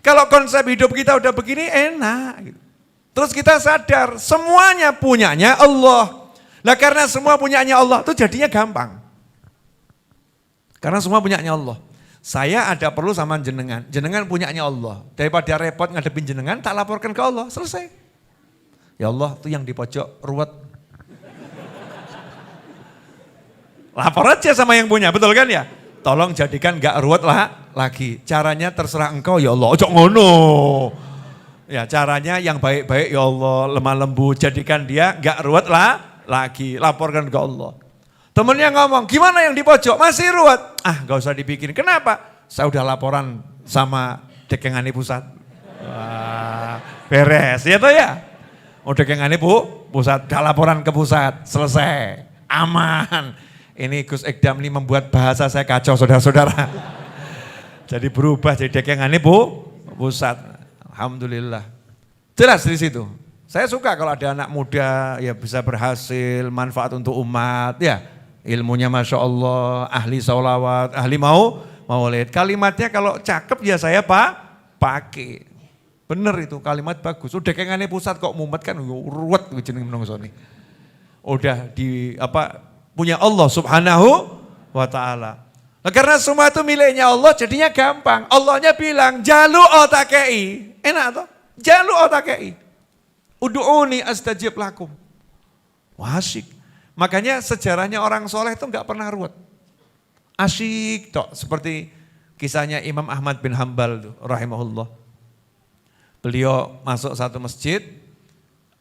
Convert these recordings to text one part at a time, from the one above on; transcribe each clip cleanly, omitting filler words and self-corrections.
Kalau konsep hidup kita udah begini enak. Gitu. Terus kita sadar semuanya punyanya Allah. Nah karena semua punyanya Allah itu jadinya gampang. Karena semua punyanya Allah. Saya ada perlu sama jenengan, jenengan punyanya Allah. Daripada repot ngadepin jenengan, tak laporkan ke Allah, selesai. Ya Allah, itu yang di pojok ruwet. Lapor aja sama yang punya, betul kan ya? Tolong jadikan gak ruwet lah lagi. Caranya terserah engkau ya Allah, ojo ngono. Ya caranya yang baik-baik ya Allah, lemah lembut, jadikan dia gak ruwet lah lagi. Laporkan ke Allah. Temennya ngomong, gimana yang di pojok? Masih ruwet. Ah gak usah dipikirin, kenapa? Saya udah laporan sama Dekengani Pusat. Wah, beres, ya toh ya? Oh Dekengani Pusat, udah laporan ke pusat, selesai, aman. Ini Gus Ekdam ini membuat bahasa saya kacau saudara-saudara. Jadi berubah jadi Dekengani Pusat. Alhamdulillah. Jelas di situ. Saya suka kalau ada anak muda ya bisa berhasil, manfaat untuk umat ya. Ilmunya Masya Allah, ahli sholawat, ahli maulid. Kalimatnya kalau cakep ya saya pakai. Bener itu kalimat bagus. Udah Dekengani Pusat kok mumet kan ruwet jeneng menungso nih. Udah di punya Allah Subhanahu wa taala. Nah, karena semua itu miliknya Allah jadinya gampang. Allahnya bilang, "Jalu otakei." Enak toh? Jalu otakei. Ud'uni astajib lakum. Wah, asyik. Makanya sejarahnya orang soleh itu enggak pernah ruwet. Asyik tok seperti kisahnya Imam Ahmad bin Hambal tuh, rahimahullah. Beliau masuk satu masjid,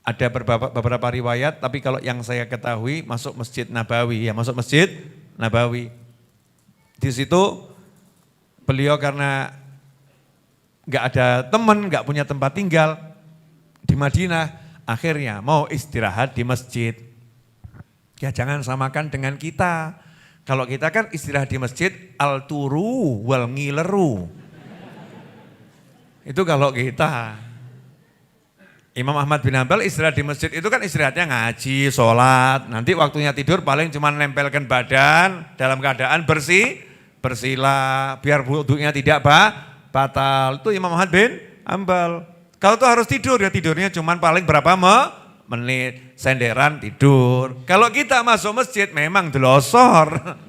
ada beberapa riwayat, tapi kalau yang saya ketahui masuk Masjid Nabawi, ya masuk Masjid Nabawi. Di situ beliau karena enggak ada teman, enggak punya tempat tinggal di Madinah, akhirnya mau istirahat di masjid. Ya jangan samakan dengan kita. Kalau kita kan istirahat di masjid, al-turu wal ngileru. Itu kalau kita. Imam Ahmad bin Hambal istirahat di masjid itu kan istirahatnya ngaji, sholat. Nanti waktunya tidur paling cuma nempelkan badan dalam keadaan bersila. Biar wudunya tidak batal. Itu Imam Ahmad bin Hambal. Kalau tuh harus tidur ya tidurnya cuma paling berapa menit, senderan tidur. Kalau kita masuk masjid memang delosor.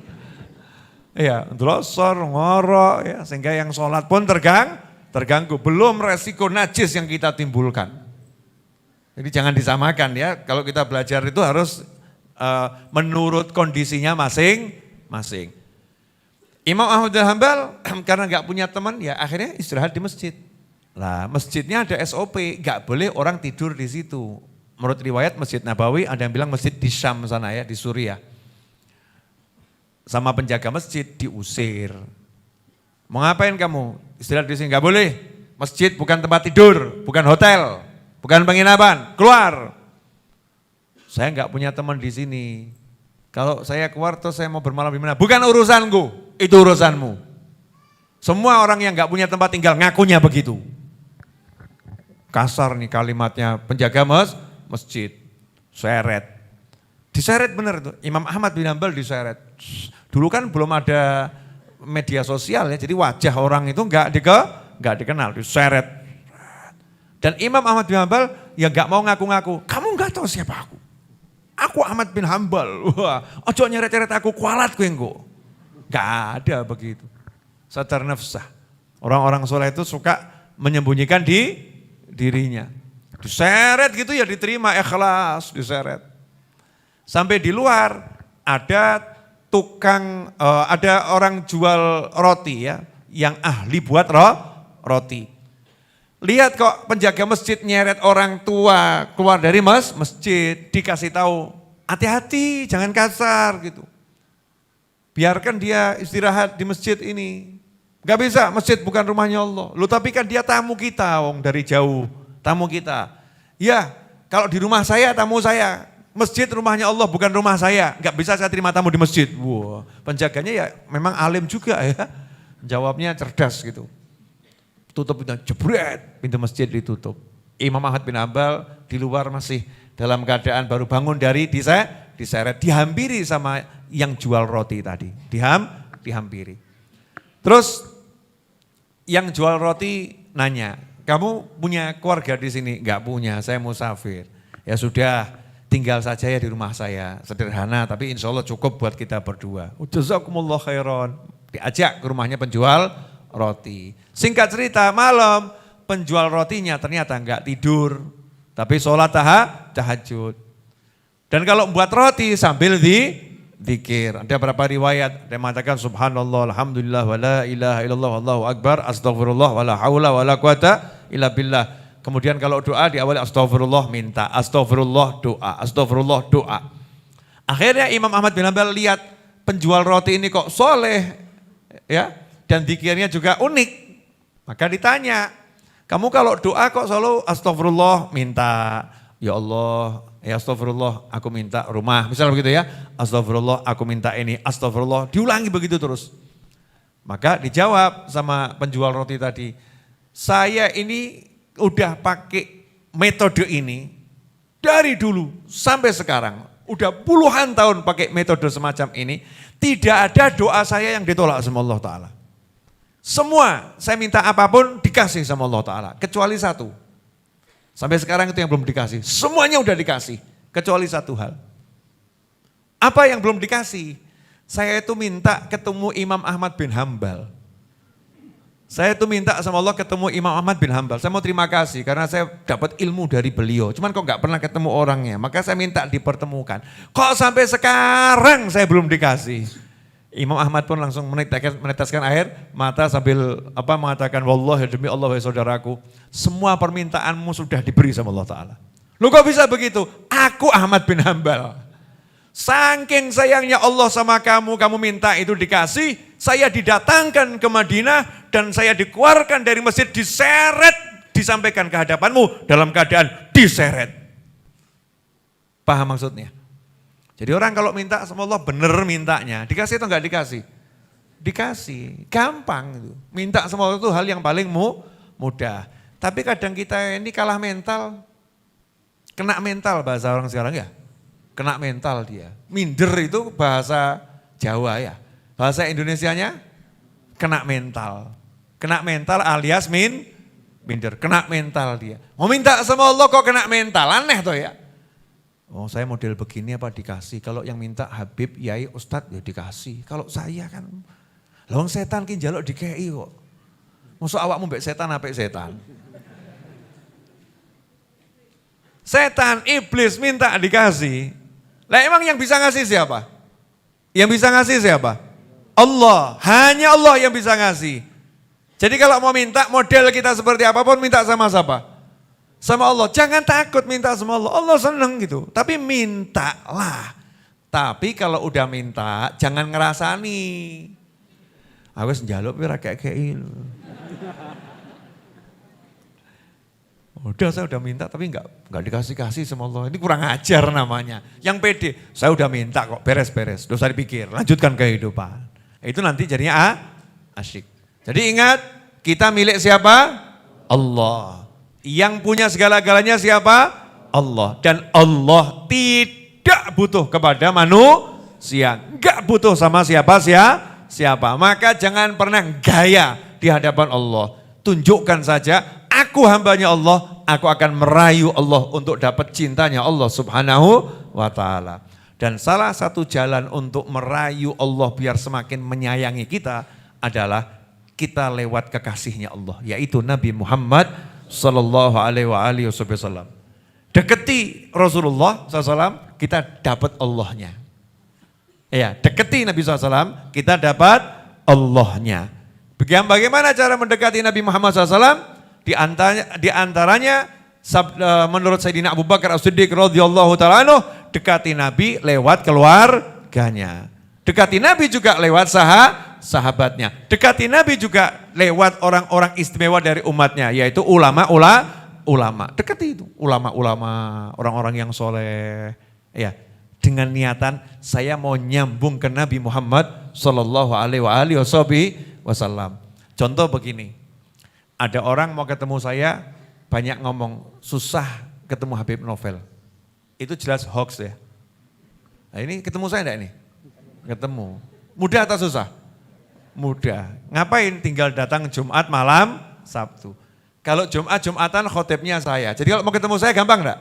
Ya, delosor, ngorok ya, sehingga yang sholat pun terganggu. Belum resiko najis yang kita timbulkan. Jadi jangan disamakan ya, kalau kita belajar itu harus menurut kondisinya masing-masing. Imam Ahmad bin Hambal karena gak punya teman ya akhirnya istirahat di masjid. Lah masjidnya ada SOP, gak boleh orang tidur di situ. Menurut riwayat Masjid Nabawi ada yang bilang masjid di Syam sana ya, di Suriah. Sama penjaga masjid diusir. Mau ngapain kamu? Istirahat di sini, gak boleh. Masjid bukan tempat tidur, bukan hotel, bukan penginapan. Keluar. Saya gak punya teman di sini. Kalau saya keluar terus saya mau bermalam di mana? Bukan urusanku, itu urusanmu. Semua orang yang gak punya tempat tinggal ngakunya begitu. Kasar nih kalimatnya penjaga masjid, seret. Diseret bener tuh, Imam Ahmad bin Hambal diseret. Dulu kan belum ada media sosial ya, jadi wajah orang itu enggak dikenal, diseret. Dan Imam Ahmad bin Hambal ya enggak mau ngaku-ngaku, kamu enggak tahu siapa aku. Aku Ahmad bin Hambal, wah, ojo nyeret-nyeret aku kualat gue engko. Enggak ada begitu. Sadar nafsah. Orang-orang soleh itu suka menyembunyikan dirinya. Diseret gitu ya diterima, ikhlas diseret. Sampai di luar ada ada orang jual roti ya, yang ahli buat roti. Lihat kok penjaga masjid nyeret orang tua keluar dari masjid, dikasih tahu, hati-hati jangan kasar gitu. Biarkan dia istirahat di masjid ini. Gak bisa, masjid bukan rumahnya Allah. Loh tapi kan dia tamu kita, wong dari jauh. Tamu kita, ya kalau di rumah saya tamu saya, masjid rumahnya Allah bukan rumah saya, nggak bisa saya terima tamu di masjid. Wah, penjaganya ya memang alim juga ya, jawabnya cerdas gitu. Tutup pintu, jebret, pintu masjid ditutup. Imam Ahmad bin Hambal di luar masih dalam keadaan baru bangun dari diseret, dihampiri sama yang jual roti tadi, dihampiri. Terus yang jual roti nanya, kamu punya keluarga di sini? Enggak punya, saya musafir. Ya sudah, tinggal saja ya di rumah saya. Sederhana tapi insya Allah cukup buat kita berdua. Jazakumullah khairan. Diajak ke rumahnya penjual roti. Singkat cerita, malam penjual rotinya ternyata enggak tidur. Tapi sholat tahajud. Dan kalau buat roti sambil zikir. Ada berapa riwayat yang mengatakan subhanallah, alhamdulillah, wa la ilaha illallah, wallahu akbar, astagfirullah, wa la hawla wa la quwata illa billah. Kemudian kalau doa diawali astagfirullah minta, astagfirullah doa, astagfirullah doa. Akhirnya Imam Ahmad bin Hanbal lihat penjual roti ini kok soleh, ya, dan zikirnya juga unik. Maka ditanya, kamu kalau doa kok selalu astagfirullah minta, ya Allah, ya astagfirullah aku minta rumah, misalnya begitu ya, astagfirullah aku minta ini, astagfirullah, diulangi begitu terus. Maka dijawab sama penjual roti tadi, saya ini udah pakai metode ini dari dulu sampai sekarang, udah puluhan tahun pakai metode semacam ini, tidak ada doa saya yang ditolak sama Allah Ta'ala. Semua saya minta apapun dikasih sama Allah Ta'ala, kecuali satu. Sampai sekarang itu yang belum dikasih, semuanya udah dikasih, kecuali satu hal. Apa yang belum dikasih? Saya itu minta ketemu Imam Ahmad bin Hanbal. Saya itu minta sama Allah ketemu Imam Ahmad bin Hanbal. Saya mau terima kasih karena saya dapat ilmu dari beliau. Cuman kok gak pernah ketemu orangnya, maka saya minta dipertemukan. Kok sampai sekarang saya belum dikasih? Imam Ahmad pun langsung meneteskan air mata sambil mengatakan, wallahi demi Allah ya saudaraku, semua permintaanmu sudah diberi sama Allah Ta'ala. Lu kok bisa begitu? Aku Ahmad bin Hanbal. Saking sayangnya Allah sama kamu, kamu minta itu dikasih, saya didatangkan ke Madinah dan saya dikeluarkan dari masjid, diseret, disampaikan ke hadapanmu dalam keadaan diseret. Paham maksudnya? Jadi orang kalau minta sama Allah bener mintanya, dikasih atau enggak dikasih? Dikasih, gampang itu. Minta sama Allah itu hal yang paling mudah. Tapi kadang kita ini kalah mental, kena mental bahasa orang sekarang ya. Kena mental dia. Minder itu bahasa Jawa ya. Bahasa Indonesianya kena mental. Kena mental alias minder. Kena mental dia. Mau minta sama Allah kok kena mental, aneh toh ya. Oh saya model begini apa dikasih. Kalau yang minta Habib, Yai, Ustadz ya dikasih. Kalau saya kan, lawang setan ki njaluk dikei kok. Masa awakmu mbek setan apik setan. Setan, iblis minta dikasih. Lah emang yang bisa ngasih siapa? Yang bisa ngasih siapa? Allah, hanya Allah yang bisa ngasih. Jadi kalau mau minta model kita seperti apapun minta sama siapa? Sama Allah. Jangan takut minta sama Allah, Allah seneng gitu. Tapi mintalah. Tapi kalau udah minta jangan ngerasani. Awes njaluk ora kayak udah saya udah minta tapi enggak dikasih-kasih sama Allah. Ini kurang ajar namanya. Yang pede, saya udah minta kok beres-beres. Dosa dipikir, lanjutkan kehidupan. Itu nanti jadinya asyik. Jadi ingat, kita milik siapa? Allah. Yang punya segala-galanya siapa? Allah. Dan Allah tidak butuh kepada manusia. Enggak butuh sama siapa. Maka jangan pernah gaya di hadapan Allah. Tunjukkan saja, aku hambanya Allah, aku akan merayu Allah untuk dapat cintanya Allah Subhanahu wa ta'ala. Dan salah satu jalan untuk merayu Allah biar semakin menyayangi kita adalah kita lewat kekasihnya Allah, yaitu Nabi Muhammad sallallahu alaihi wasallam. Deketi Rasulullah SAW, kita dapat Allahnya. Ya, deketi Nabi SAW, kita dapat Allahnya. Bagaimana cara mendekati Nabi Muhammad SAW? Di antaranya menurut Sayyidina Abu Bakar As-Siddiq radhiyallahu ta'ala anhu, dekati Nabi lewat keluarganya. Dekati Nabi juga lewat sahabatnya. Dekati Nabi juga lewat orang-orang istimewa dari umatnya, yaitu ulama. Dekati itu, ulama-ulama, orang-orang yang soleh. Ya, dengan niatan saya mau nyambung ke Nabi Muhammad sallallahu alaihi wasallam. Contoh begini, ada orang mau ketemu saya, banyak ngomong, susah ketemu Habib Novel. Itu jelas hoax ya. Nah ini ketemu saya enggak ini? Ketemu. Mudah atau susah? Mudah. Ngapain? Tinggal datang Jumat malam, Sabtu. Kalau Jumatan khotibnya saya. Jadi kalau mau ketemu saya gampang enggak?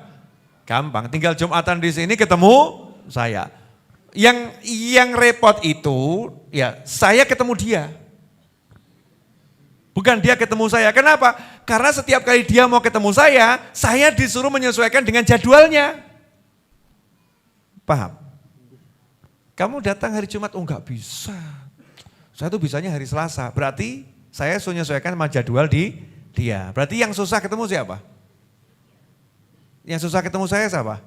Gampang, tinggal Jumatan di sini ketemu saya. Yang repot itu ya saya ketemu dia. Bukan dia ketemu saya. Kenapa? Karena setiap kali dia mau ketemu saya disuruh menyesuaikan dengan jadwalnya. Paham? Kamu datang hari Jumat, oh enggak bisa. Saya tuh bisanya hari Selasa. Berarti saya suruh menyesuaikan sama jadwal dia. Berarti yang susah ketemu siapa? Yang susah ketemu saya siapa?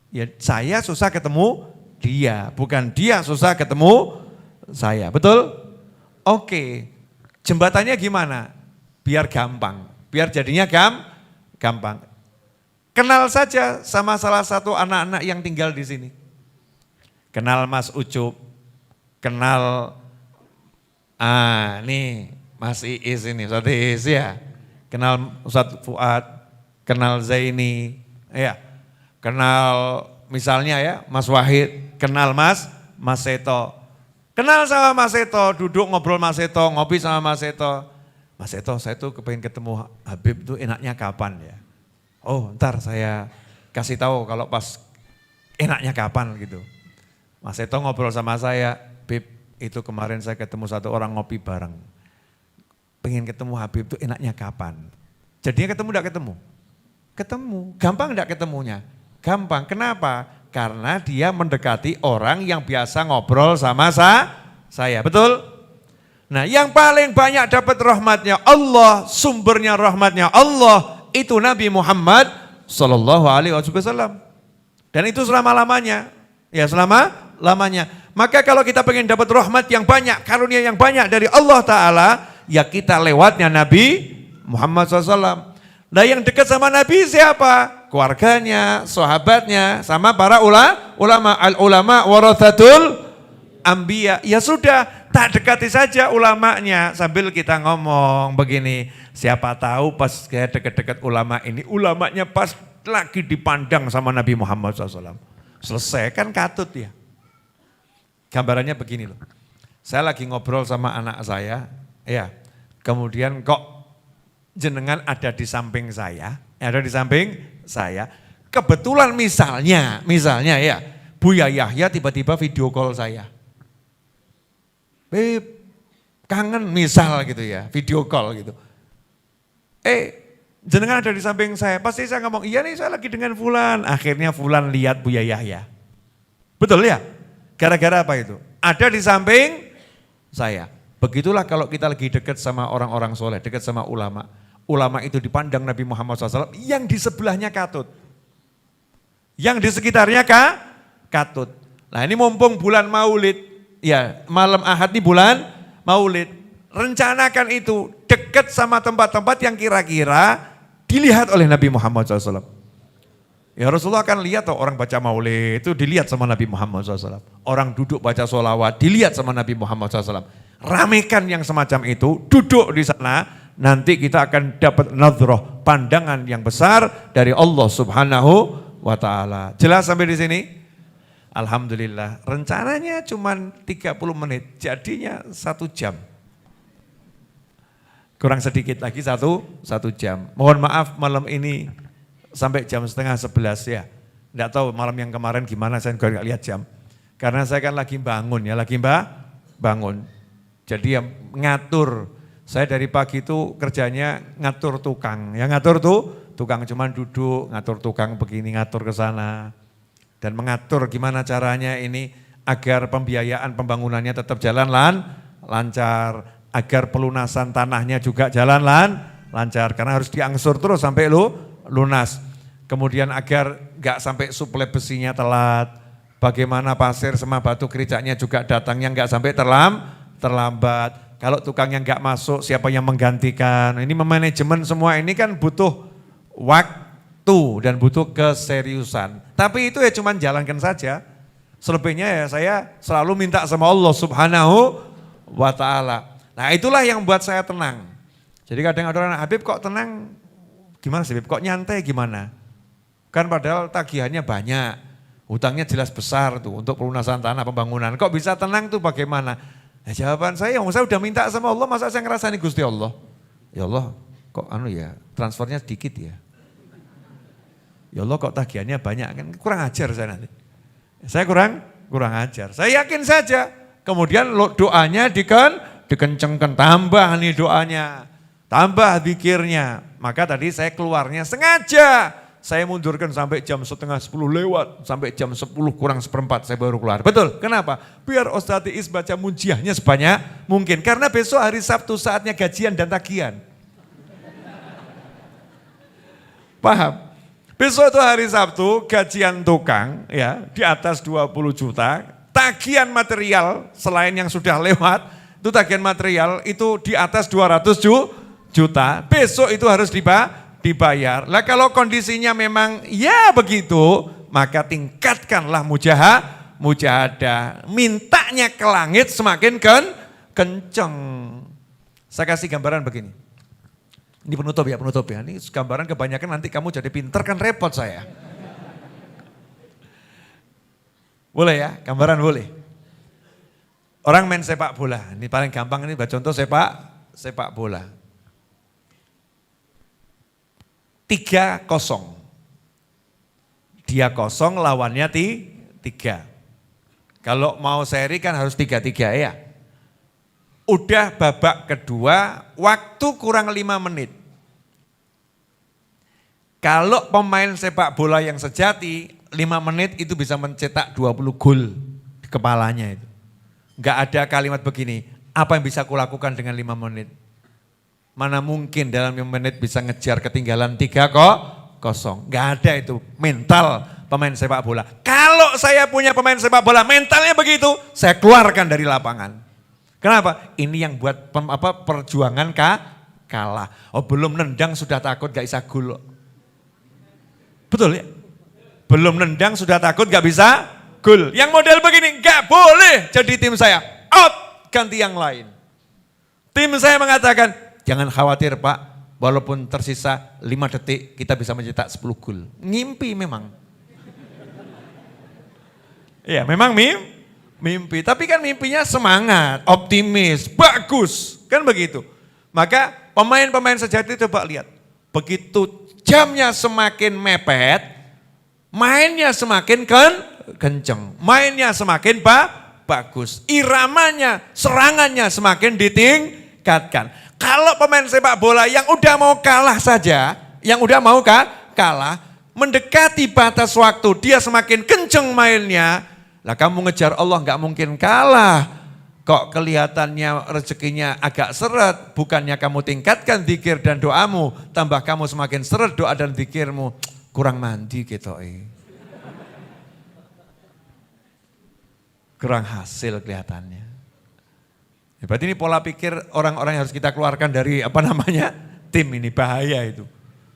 Ya saya susah ketemu dia, bukan dia susah ketemu saya. Betul? Oke. Jembatannya gimana? Biar gampang. Biar jadinya gampang. Kenal saja sama salah satu anak-anak yang tinggal di sini. Kenal Mas Ucup. Kenal nih Mas Iis ini, Ustaz Iis ya. Kenal Ustaz Fuad, kenal Zaini, ya. Kenal misalnya ya Mas Wahid, kenal Mas Seto. Kenal sama Mas Seto, duduk ngobrol Mas Seto, ngopi sama Mas Seto. Mas Seto, saya tuh kepengen ketemu Habib tuh enaknya kapan ya? Oh ntar saya kasih tahu kalau pas enaknya kapan gitu. Mas Seto ngobrol sama saya, Bib itu kemarin saya ketemu satu orang ngopi bareng. Pengen ketemu Habib tuh enaknya kapan? Jadinya ketemu enggak ketemu? Ketemu, gampang enggak ketemunya? Gampang, kenapa? Karena dia mendekati orang yang biasa ngobrol sama saya, betul? Nah yang paling banyak dapat rahmatnya Allah, sumbernya rahmatnya Allah, itu Nabi Muhammad Sallallahu Alaihi Wasallam. Dan itu selama-lamanya, ya selama-lamanya. Maka kalau kita pengen dapat rahmat yang banyak, karunia yang banyak dari Allah Ta'ala, ya kita lewatnya Nabi Muhammad SAW. Nah yang dekat sama Nabi siapa? Keluarganya, sahabatnya, sama para ulama. Al-ulama warathatul anbiya. Ya sudah, tak dekati saja ulamanya sambil kita ngomong begini. Siapa tahu pas saya dekat-dekat ulama ini, ulamanya pas lagi dipandang sama Nabi Muhammad SAW. Selesai kan katut ya. Gambarannya begini loh. Saya lagi ngobrol sama anak saya, ya. Kemudian kok jenengan ada di samping saya, ada di samping saya. Kebetulan misalnya ya, Buya Yahya tiba-tiba video call saya. Beb, kangen misal gitu ya, video call gitu. Jenengan ada di samping saya, pasti saya ngomong, iya nih saya lagi dengan Fulan. Akhirnya Fulan lihat Buya Yahya. Betul ya? Gara-gara apa itu? Ada di samping saya. Begitulah kalau kita lagi dekat sama orang-orang soleh, dekat sama ulama. Ulama itu dipandang Nabi Muhammad SAW, yang di sebelahnya katut. Yang di sekitarnya katut. Nah ini mumpung bulan Maulid, ya malam Ahad ini bulan Maulid. Rencanakan itu dekat sama tempat-tempat yang kira-kira dilihat oleh Nabi Muhammad SAW. Ya Rasulullah akan lihat tuh orang baca maulid itu dilihat sama Nabi Muhammad SAW. Orang duduk baca sholawat dilihat sama Nabi Muhammad SAW. Ramekan yang semacam itu, duduk di sana, nanti kita akan dapat nadhrah, pandangan yang besar dari Allah Subhanahu wa Ta'ala. Jelas sampai di sini? Alhamdulillah, rencananya cuma 30 menit, jadinya 1 jam. Kurang sedikit lagi satu jam. Mohon maaf malam ini sampai jam 10:30 ya. Enggak tahu malam yang kemarin gimana, saya juga enggak lihat jam. Karena saya kan lagi bangun ya, bangun. Jadi yang ngatur, saya dari pagi itu kerjanya ngatur tukang. Yang ngatur tuh tukang, cuman duduk, ngatur tukang begini, ngatur ke sana. Dan mengatur gimana caranya ini agar pembiayaan pembangunannya tetap jalan lancar. Agar pelunasan tanahnya juga jalan lancar. Karena harus diangsur terus sampai lunas. Kemudian agar enggak sampai suplai besinya telat. Bagaimana pasir sama batu kericaknya juga datangnya enggak sampai terlambat. Kalau tukangnya enggak masuk, siapa yang menggantikan? Ini memanajemen semua ini kan butuh waktu dan butuh keseriusan. Tapi itu ya cuman jalankan saja. Selebihnya ya saya selalu minta sama Allah Subhanahu wa Ta'ala. Nah itulah yang buat saya tenang. Jadi kadang ada orang, Habib kok tenang? Gimana sih Habib? Kok nyantai gimana? Kan padahal tagihannya banyak. Hutangnya jelas besar tuh untuk pelunasan tanah pembangunan. Kok bisa tenang tuh bagaimana? Jawaban saya udah minta sama Allah, masa saya ngerasani Gusti Allah? Ya Allah, kok transfernya sedikit ya. Ya Allah kok tagihannya banyak, kan kurang ajar saya nanti. Saya kurang ajar. Saya yakin saja. Kemudian doanya dikencengkan, tambah nih doanya, tambah zikirnya. Maka tadi saya keluarnya sengaja. Saya mundurkan sampai jam 9:30 lewat, sampai jam 10 kurang seperempat saya baru keluar. Betul, kenapa? Biar Ustadz Iis baca munjiahnya sebanyak mungkin. Karena besok hari Sabtu saatnya gajian dan tagihan. Paham? Besok itu hari Sabtu, gajian tukang ya di atas 20 juta, tagihan material selain yang sudah lewat, itu tagihan material itu di atas 200 juta, besok itu harus dibayar. Lah kalau kondisinya memang ya begitu, maka tingkatkanlah mujahadah, mintanya ke langit semakin kenceng. Saya kasih gambaran begini. Ini penutup ya. Ini gambaran kebanyakan nanti kamu jadi pinter kan repot saya. Boleh ya, gambaran boleh. Orang main sepak bola, ini paling gampang ini contoh sepak bola. 3-0. Dia kosong, lawannya 3. Kalau mau seri kan harus 3-3 ya. Udah babak kedua, waktu kurang 5 menit. Kalau pemain sepak bola yang sejati, 5 menit itu bisa mencetak 20 gol di kepalanya itu. Enggak ada kalimat begini, apa yang bisa kulakukan dengan 5 menit? Mana mungkin dalam 5 menit bisa ngejar ketinggalan 3-0. Enggak ada itu mental pemain sepak bola. Kalau saya punya pemain sepak bola mentalnya begitu, saya keluarkan dari lapangan. Kenapa? Ini yang buat perjuangan kalah. Oh belum nendang sudah takut gak bisa gol. Betul ya? Belum nendang sudah takut gak bisa gol. Yang model begini gak boleh jadi tim saya. Out, ganti yang lain. Tim saya mengatakan, jangan khawatir Pak, walaupun tersisa 5 detik kita bisa mencetak 10 gol. Ngimpi memang. Iya memang mimpi, tapi kan mimpinya semangat, optimis, bagus, kan begitu. Maka pemain-pemain sejati coba lihat, begitu jamnya semakin mepet, mainnya semakin kenceng, mainnya semakin bagus, iramanya, serangannya semakin ditingkatkan. Kalau pemain sepak bola yang udah mau kalah saja, kalah, mendekati batas waktu, dia semakin kenceng mainnya. Lah kamu ngejar Allah nggak mungkin kalah. Kok kelihatannya rezekinya agak seret, bukannya kamu tingkatkan zikir dan doamu, tambah kamu semakin seret doa dan zikirmu, kurang mandi gitu. Kurang hasil kelihatannya. Berarti ini pola pikir orang-orang yang harus kita keluarkan dari tim ini, bahaya itu.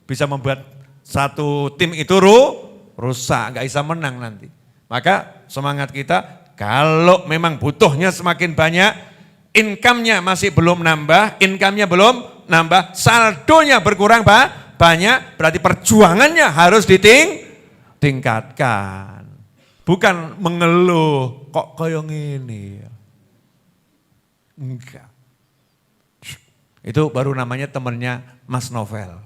Bisa membuat satu tim itu rusak, nggak bisa menang nanti. Maka semangat kita, kalau memang butuhnya semakin banyak, income-nya masih belum nambah, saldonya berkurang banyak, berarti perjuangannya harus ditingkatkan. Bukan mengeluh, kok kayak gini. Enggak. Itu baru namanya temannya Mas Novel.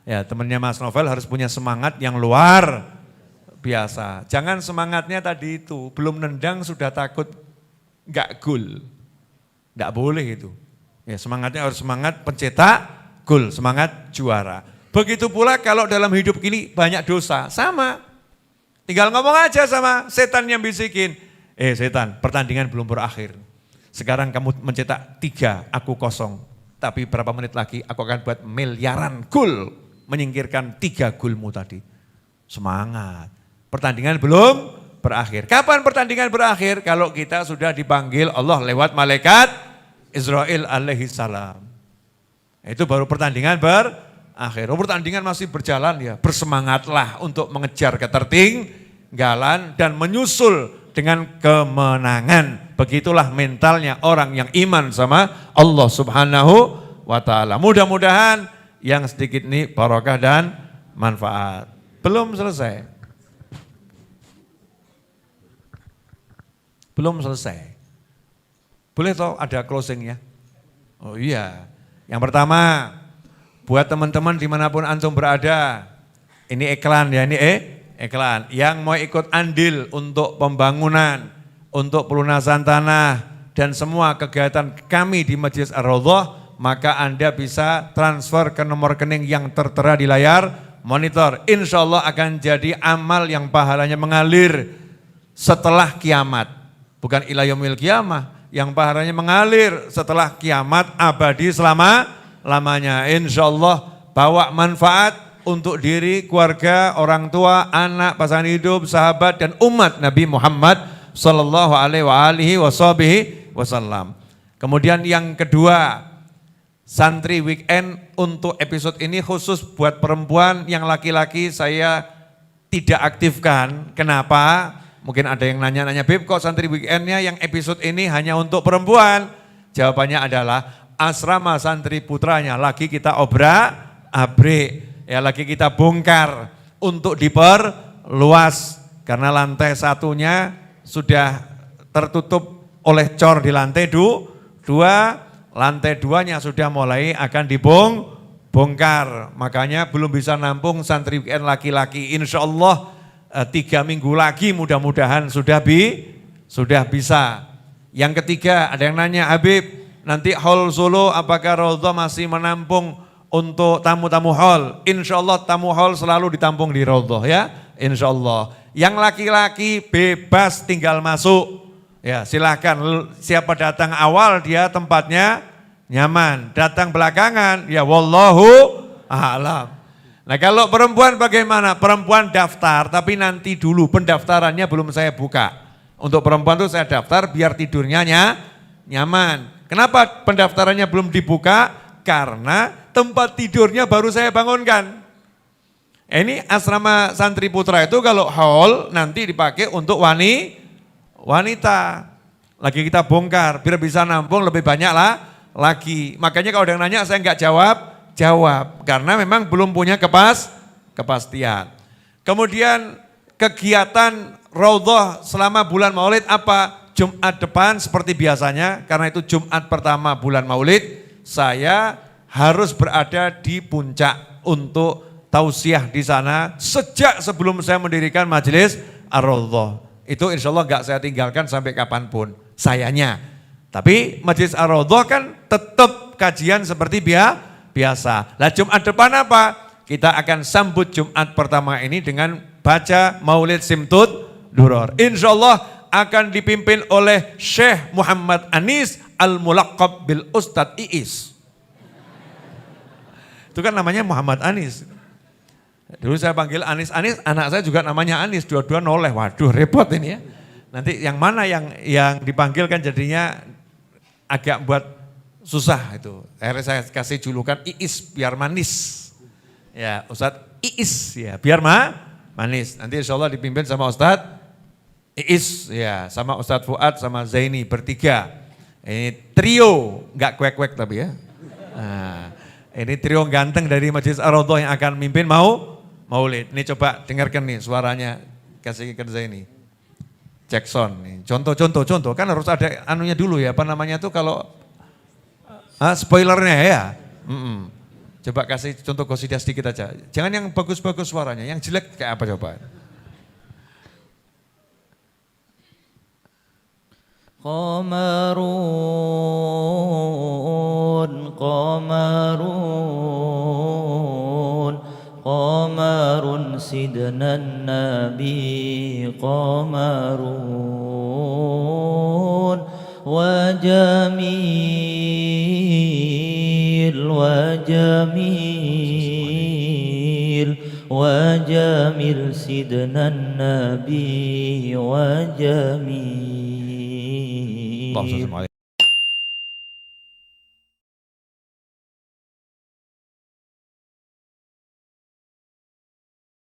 Ya temannya Mas Novel harus punya semangat yang luar biasa. Jangan semangatnya tadi itu, belum nendang sudah takut enggak gol. Enggak boleh itu. Ya semangatnya harus semangat pencetak gol, semangat juara. Begitu pula kalau dalam hidup ini banyak dosa, sama. Tinggal ngomong aja sama setan yang bisikin, setan, pertandingan belum berakhir. Sekarang kamu mencetak 3, aku 0. Tapi berapa menit lagi aku akan buat miliaran gol, menyingkirkan 3 golmu tadi. Semangat. Pertandingan belum berakhir. Kapan pertandingan berakhir? Kalau kita sudah dipanggil Allah lewat malaikat Israel alaihi salam. Itu baru pertandingan berakhir. Pertandingan masih berjalan ya, bersemangatlah untuk mengejar ketertinggalan dan menyusul dengan kemenangan. Begitulah mentalnya orang yang iman sama Allah Subhanahu wa ta'ala. Mudah-mudahan yang sedikit ini barokah dan manfaat. Belum selesai. Boleh toh ada closing ya? Oh iya. Yang pertama, buat teman-teman dimanapun antum berada, ini iklan ya, ini iklan. Yang mau ikut andil untuk pembangunan, untuk pelunasan tanah, dan semua kegiatan kami di Masjid Ar-Raudhah, maka Anda bisa transfer ke nomor rekening yang tertera di layar monitor. Insya Allah akan jadi amal yang pahalanya mengalir setelah kiamat. Bukan ila yaumil qiyamah, yang pahalanya mengalir setelah kiamat abadi selama-lamanya. Insya Allah bawa manfaat untuk diri, keluarga, orang tua, anak, pasangan hidup, sahabat, dan umat Nabi Muhammad sallallahu alaihi wasallam. Kemudian yang kedua, santri weekend untuk episode ini khusus buat perempuan, yang laki-laki saya tidak aktifkan. Kenapa? Mungkin ada yang nanya-nanya, Beb kok santri weekendnya yang episode ini hanya untuk perempuan? Jawabannya adalah asrama santri putranya lagi kita obrak-abrik, ya lagi kita bongkar untuk diperluas. Karena lantai satunya sudah tertutup oleh cor di lantai dua, lantai duanya sudah mulai akan dibongkar. Makanya belum bisa nampung santri weekend laki-laki. Insya Allah 3 minggu lagi mudah-mudahan sudah bisa. Yang ketiga, ada yang nanya, Habib nanti hall Solo apakah Raudhah masih menampung untuk tamu-tamu hall? Insya Allah tamu hall selalu ditampung di Raudhah ya, insya Allah. Yang laki-laki bebas tinggal masuk. Ya silahkan, siapa datang awal dia tempatnya nyaman, datang belakangan ya wallahu a'lam. Nah kalau perempuan bagaimana? Perempuan daftar tapi nanti dulu, pendaftarannya belum saya buka. Untuk perempuan itu saya daftar biar tidurnya nyaman. Kenapa pendaftarannya belum dibuka? Karena tempat tidurnya baru saya bangunkan. Ini asrama santri putra itu kalau hall nanti dipakai untuk wanita. Lagi kita bongkar biar bisa nampung lebih banyak lagi. Makanya kalau ada yang nanya saya enggak jawab karena memang belum punya kepastian. Kemudian kegiatan Raudhah selama bulan Maulid apa? Jumat depan seperti biasanya, karena itu Jumat pertama bulan Maulid saya harus berada di puncak untuk tausiah di sana sejak sebelum saya mendirikan Majelis Ar-Raudhah. Itu insya Allah enggak saya tinggalkan sampai kapanpun sayanya. Tapi Majelis Ar-Raudhah kan tetap kajian seperti biasa. Lah Jumat depan apa? Kita akan sambut Jumat pertama ini dengan baca Maulid Simtud Duror. Insya Allah akan dipimpin oleh Syekh Muhammad Anis Al-Mulaqab bil Ustadz Iis. Itu kan namanya Muhammad Anis. Dulu saya panggil Anis, anak saya juga namanya Anis, dua-dua noleh. Waduh repot ini ya. Nanti yang mana yang dipanggil kan jadinya agak buat susah itu. Akhirnya saya kasih julukan Iis biar manis. Ya Ustadz Iis ya biar manis. Nanti insya Allah dipimpin sama Ustadz Iis ya sama Ustadz Fuad sama Zaini bertiga. Ini trio, enggak kuek-kuek tapi ya. Nah, ini trio ganteng dari Majelis Ar-Raudhah yang akan mimpin Maulid. Ini coba dengarkan nih suaranya, kasih ke Zaini. Jackson nih. Contoh kan harus ada anunya dulu ya, apa namanya tuh kalau spoilernya ya. Coba kasih contoh qasidah sedikit aja. Jangan yang bagus-bagus suaranya, yang jelek kayak apa coba? Qamarun sidnan nabi qamarun wa jamil sidnan nabi wa jamil.